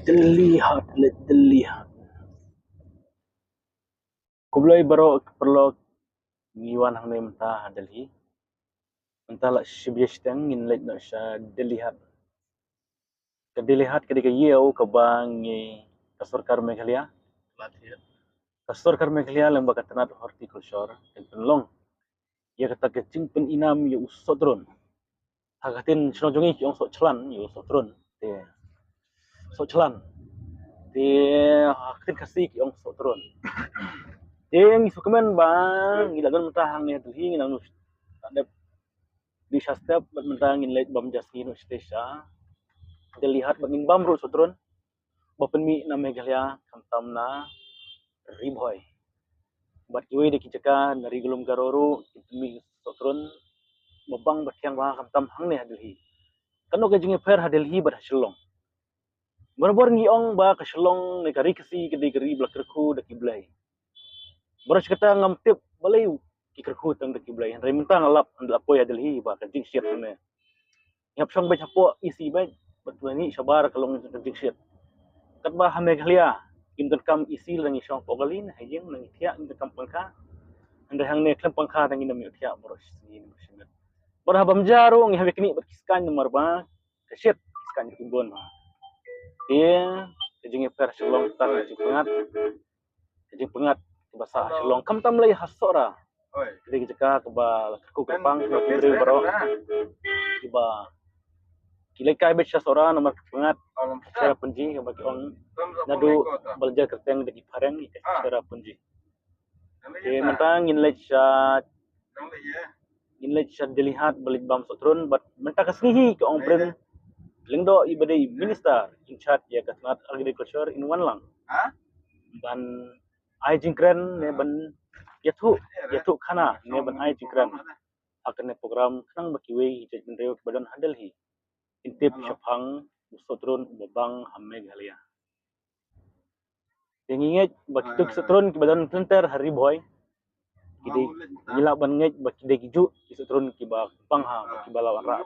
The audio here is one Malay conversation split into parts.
Terlihat. Kublai baro perlu ngiwan hang mentah Delhi. Mentah la shibiyestang in lek na sha dilihat. Kedilihat ketika yau kabang Kasarkar Meghalaya. Kasarkar Meghalaya lembaga tanah hortikultur dan penlong. Ia kata kecing pen inam yu usodron. Hagatin senojungi yang sok celan yu usodron. Sok celan. Hagatin kasih yang usodron. Yang isukumen bang ilagan mentah hang ni Delhi ngilang ada di Shastep mentah ngin lek bam jasni no stesa. Dilihat bangin bam ru usodron. Bapen mi na Meghalaya kamtam na Ribhoy. Bat kiwe de kijaka dari gulum garoru mi sotron babang batyang wa kamtam hang ne Delhi. Kano ke jinge per Delhi bar Shillong. Berbor ngiong ba ke Shillong ne kari kesi ke de gari blakerku de kiblai. Boros kata ngamtip balai kikerku tang de kiblai. Rai mentang alap andal apoy Delhi ba ke jing shit ne. Ngap song ba chapo isi ba batwani sabar kalong jing shit. Kat ba Meghalaya Intan kam isi lang isang pogalin, hayeng lang itiya intan kam pangka. Anda hang ne klem pangka nang inam itiya boros ni masinat. Bar habam jaro ngi habek ni berkiskan nomor ba kesit kiskan kimbon ba. Dia kejing per selong tar kejing pengat bahasa selong kam tam lay hasora. Jadi jeka ke ba ku kepang ke kiri baro. Tiba kilai kai bet sora nomor pengat secara penji bagi on nadu belja kerteng de pareng secara penji. Mentang in lech dilihat belit bam sotron but mentang kasnihi ke ong bren lengdo ibadai minister in charge ya kasnat agriculture in one lang. Ban ai jingkren ne ban yatu khana ne ban ai jingkren akan program kanang bakiwe je bendreo badan Delhi. Intip syafang sotron babang Meghalaya. Yang ingat bakituk sotron ke badan tenter hari boy. Kide gila ban nget bakide kiju sotron ke ba pangha ke balawan ra.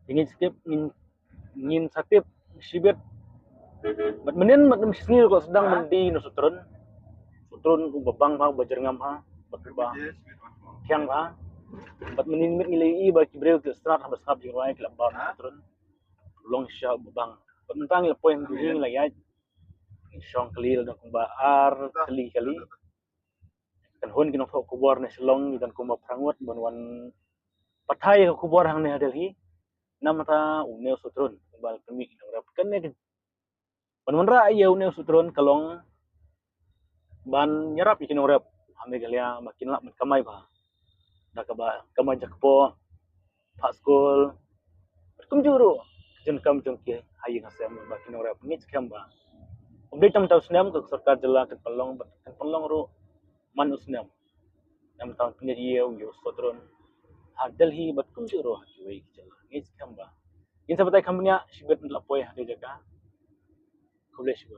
Ingin skip ngin satip sibet. Bat menen mat misngil ko sedang mendi no sotron. Sotron babang ha bajerngam ha bakba. Kyang ha. Bat menin mit ngilei ba kibreu ke strat habas hab jingwai ke lambang sotron. Long sya babang. Bat mentang la poin ding la ya. Syong kelil dan kumbaar kali kan hun kinong kubor na silong dan kumba prangot banwan patay ka kubor hang ni Delhi namata uneo sutron bal kami kinong rap kan ne banwan ra ayaw uneo sutron kalong ban nyarap kinong rap Meghalaya makin la kamay ba nakaba kamay jakpo pa school kumjuro jen kam jongki hayi ngasem ba kinong rap ngit kamba update tam tausnam ke sarkar jela ke pelong ru manusnam nam tahun punya yew sotron Delhi bat kumjuro hakiwai jela ngit kamba in sabatai kambnya sibet lapoi hade jaga kulesh